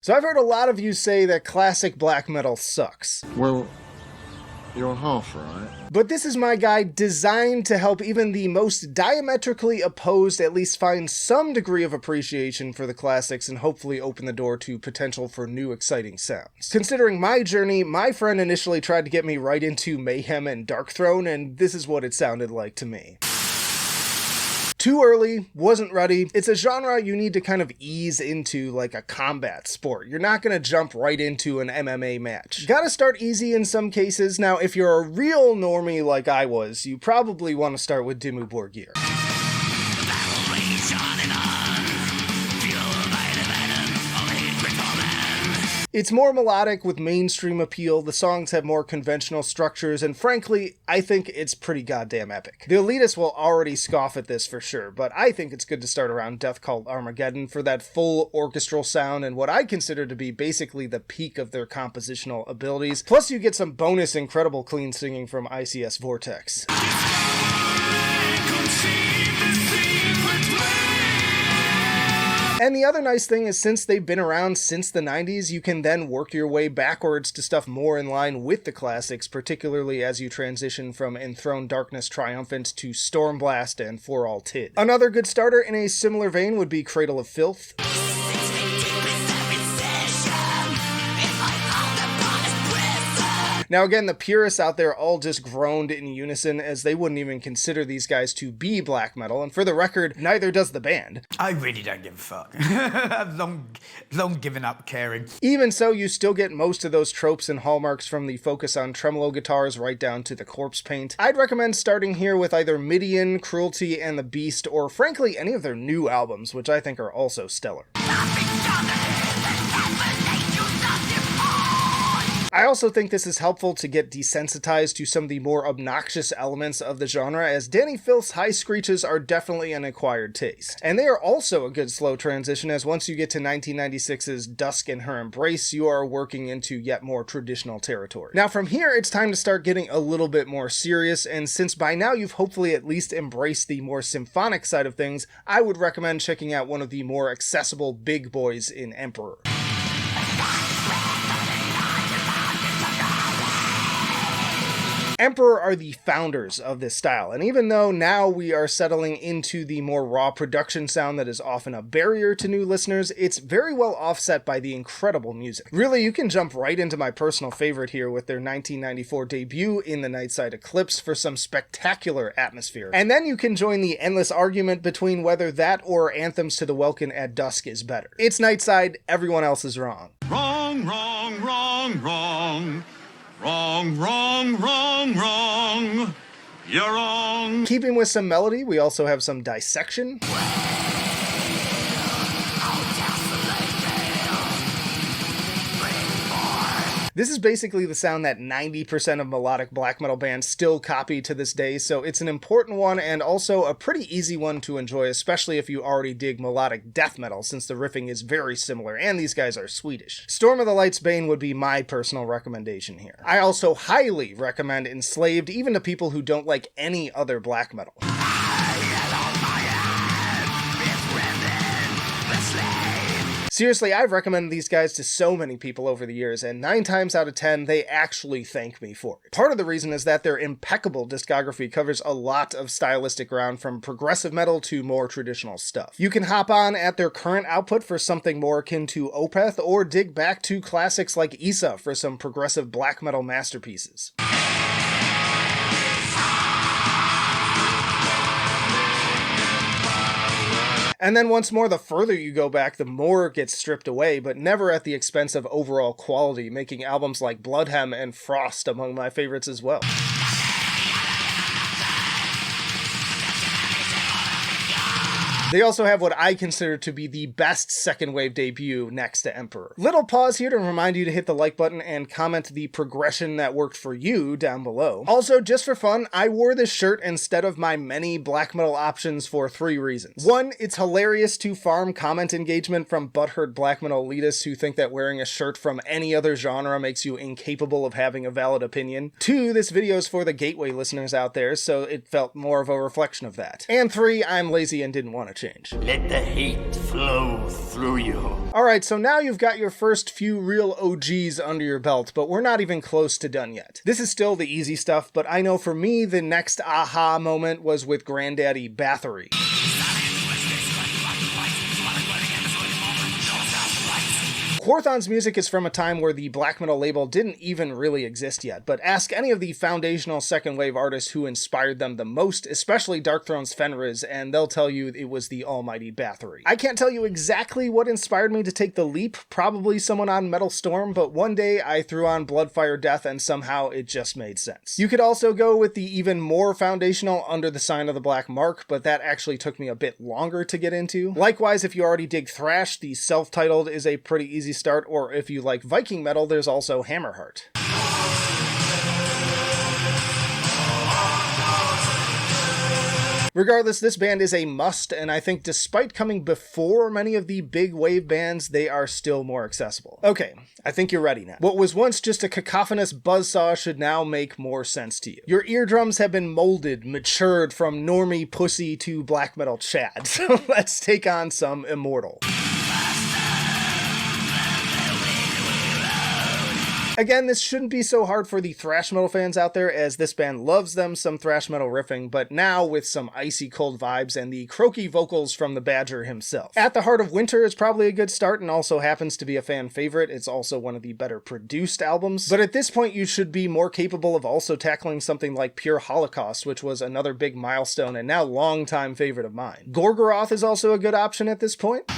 So I've heard a lot of you say that classic black metal sucks. Well, you're half right. But this is my guide designed to help even the most diametrically opposed at least find some degree of appreciation for the classics and hopefully open the door to potential for new exciting sounds. Considering my journey, my friend initially tried to get me right into Mayhem and Darkthrone, and this is what it sounded like to me. Too early, wasn't ready. It's a genre you need to kind of ease into like a combat sport. You're not going to jump right into an MMA match. Gotta start easy in some cases. Now, if you're a real normie like I was, you probably want to start with Dimmu Borgir. It's more melodic with mainstream appeal, the songs have more conventional structures, and frankly, I think it's pretty goddamn epic. The elitists will already scoff at this for sure, but I think it's good to start around Death Cult Armageddon for that full orchestral sound and what I consider to be basically the peak of their compositional abilities. Plus you get some bonus incredible clean singing from ICS Vortex. And the other nice thing is since they've been around since the 90s, you can then work your way backwards to stuff more in line with the classics, particularly as you transition from Enthroned Darkness Triumphant to Stormblast and For All Tid. Another good starter in a similar vein would be Cradle of Filth. Now again, the purists out there all just groaned in unison as they wouldn't even consider these guys to be black metal, and for the record, neither does the band. I really don't give a fuck. I've long given up caring. Even so, you still get most of those tropes and hallmarks from the focus on tremolo guitars right down to the corpse paint. I'd recommend starting here with either Midian, Cruelty, and the Beast, or frankly any of their new albums, which I think are also stellar. I also think this is helpful to get desensitized to some of the more obnoxious elements of the genre, as Danny Filth's high screeches are definitely an acquired taste. And they are also a good slow transition, as once you get to 1996's Dusk and Her Embrace, you are working into yet more traditional territory. Now from here, it's time to start getting a little bit more serious, and since by now you've hopefully at least embraced the more symphonic side of things, I would recommend checking out one of the more accessible big boys in Emperor. Emperor are the founders of this style, and even though now we are settling into the more raw production sound that is often a barrier to new listeners, it's very well offset by the incredible music. Really, you can jump right into my personal favorite here with their 1994 debut in the Nightside Eclipse for some spectacular atmosphere. And then you can join the endless argument between whether that or Anthems to the Welkin at Dusk is better. It's Nightside, everyone else is wrong. Wrong, wrong, wrong, wrong. Wrong, wrong, wrong, wrong. You're wrong. Keeping with some melody, we also have some dissection. This is basically the sound that 90% of melodic black metal bands still copy to this day, so it's an important one and also a pretty easy one to enjoy, especially if you already dig melodic death metal, since the riffing is very similar, and these guys are Swedish. Storm of the Light's Bane would be my personal recommendation here. I also highly recommend Enslaved, even to people who don't like any other black metal. Seriously, I've recommended these guys to so many people over the years, and 9 times out of 10, they actually thank me for it. Part of the reason is that their impeccable discography covers a lot of stylistic ground, from progressive metal to more traditional stuff. You can hop on at their current output for something more akin to Opeth, or dig back to classics like Isa for some progressive black metal masterpieces. And then once more, the further you go back, the more it gets stripped away, but never at the expense of overall quality, making albums like Bloodhem and Frost among my favorites as well. They also have what I consider to be the best second wave debut next to Emperor. Little pause here to remind you to hit the like button and comment the progression that worked for you down below. Also, just for fun, I wore this shirt instead of my many black metal options for 3 reasons. 1, it's hilarious to farm comment engagement from butthurt black metal elitists who think that wearing a shirt from any other genre makes you incapable of having a valid opinion. 2, this video is for the gateway listeners out there, so it felt more of a reflection of that. And 3, I'm lazy and didn't want to change. Let the hate flow through you. Alright, so now you've got your first few real OGs under your belt, but we're not even close to done yet. This is still the easy stuff, but I know for me the next aha moment was with Granddaddy Bathory. Quorthon's music is from a time where the black metal label didn't even really exist yet, but ask any of the foundational second wave artists who inspired them the most, especially Darkthrone's Fenriz, and they'll tell you it was the almighty Bathory. I can't tell you exactly what inspired me to take the leap, probably someone on Metal Storm, but one day I threw on Bloodfire Death and somehow it just made sense. You could also go with the even more foundational Under the Sign of the Black Mark, but that actually took me a bit longer to get into. Likewise, if you already dig thrash, the self-titled is a pretty easy start, or if you like Viking metal, there's also Hammerheart. Regardless, this band is a must, and I think despite coming before many of the big wave bands, they are still more accessible. Okay, I think you're ready now. What was once just a cacophonous buzzsaw should now make more sense to you. Your eardrums have been molded, matured from normie pussy to black metal Chad, so let's take on some Immortal. Again, this shouldn't be so hard for the thrash metal fans out there, as this band loves them some thrash metal riffing, but now with some icy cold vibes and the croaky vocals from the Badger himself. At the Heart of Winter is probably a good start and also happens to be a fan favorite. It's also one of the better produced albums, but at this point you should be more capable of also tackling something like Pure Holocaust, which was another big milestone and now longtime favorite of mine. Gorgoroth is also a good option at this point.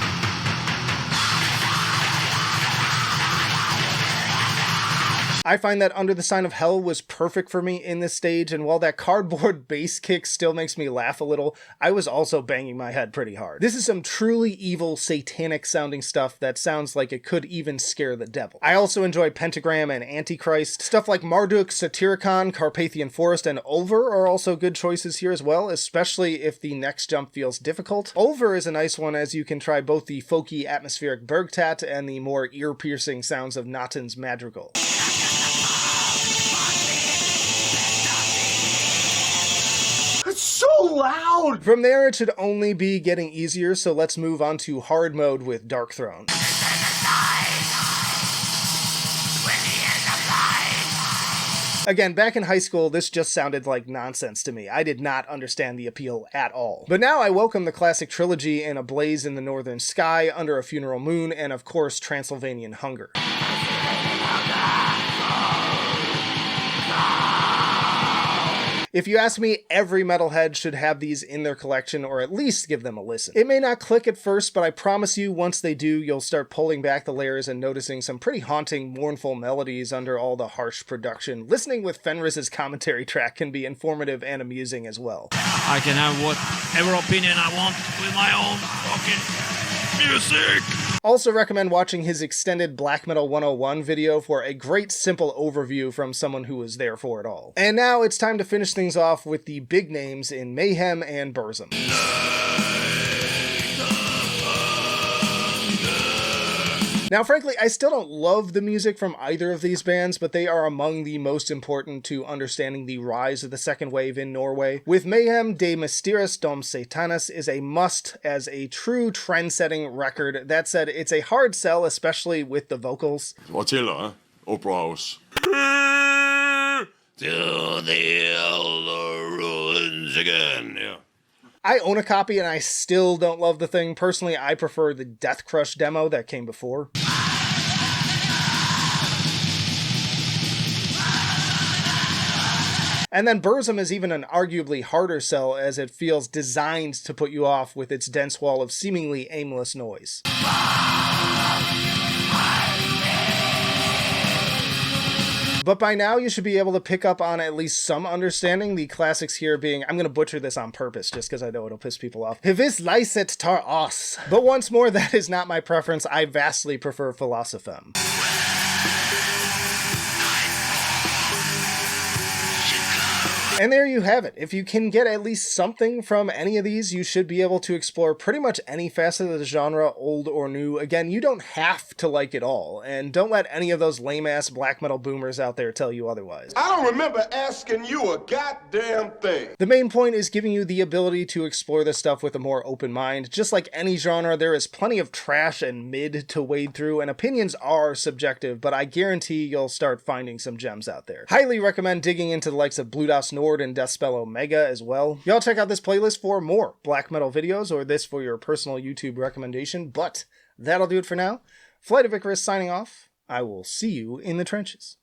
I find that Under the Sign of Hell was perfect for me in this stage, and while that cardboard bass kick still makes me laugh a little, I was also banging my head pretty hard. This is some truly evil, satanic sounding stuff that sounds like it could even scare the devil. I also enjoy Pentagram and Antichrist. Stuff like Marduk, Satyricon, Carpathian Forest, and Ulver are also good choices here as well, especially if the next jump feels difficult. Ulver is a nice one, as you can try both the folky atmospheric Bergtat and the more ear-piercing sounds of Nathan's Madrigal. It's so loud! From there, it should only be getting easier, so let's move on to hard mode with Darkthrone. Again, back in high school, this just sounded like nonsense to me. I did not understand the appeal at all. But now I welcome the classic trilogy in A Blaze in the Northern Sky, Under a Funeral Moon, and of course Transylvanian Hunger. If you ask me, every metalhead should have these in their collection, or at least give them a listen. It may not click at first, but I promise you, once they do, you'll start pulling back the layers and noticing some pretty haunting, mournful melodies under all the harsh production. Listening with Fenriz's commentary track can be informative and amusing as well. I can have whatever opinion I want with my own fucking music. Also recommend watching his extended Black Metal 101 video for a great simple overview from someone who was there for it all. And now it's time to finish things off with the big names in Mayhem and Burzum. Now, frankly, I still don't love the music from either of these bands, but they are among the most important to understanding the rise of the second wave in Norway. With Mayhem, De Mysteris Dom Satanas is a must as a true trend-setting record. That said, it's a hard sell, especially with the vocals. Vad till då? Opera House. To the elder ruins again. Yeah. I own a copy and I still don't love the thing. Personally, I prefer the Death Crush demo that came before. And then Burzum is even an arguably harder sell, as it feels designed to put you off with its dense wall of seemingly aimless noise. But by now, you should be able to pick up on at least some understanding, the classics here being, I'm going to butcher this on purpose just because I know it'll piss people off, Hivis Lyset Tar Os. But once more, that is not my preference. I vastly prefer Philosophem. And there you have it. If you can get at least something from any of these, you should be able to explore pretty much any facet of the genre, old or new. Again, you don't have to like it all, and don't let any of those lame-ass black metal boomers out there tell you otherwise. I don't remember asking you a goddamn thing. The main point is giving you the ability to explore this stuff with a more open mind. Just like any genre, there is plenty of trash and mid to wade through, and opinions are subjective, but I guarantee you'll start finding some gems out there. Highly recommend digging into the likes of Blue Das Nord and Deathspell Omega as well. Y'all check out this playlist for more black metal videos, or this for your personal YouTube recommendation, but that'll do it for now. Flight of Icarus signing off. I will see you in the trenches.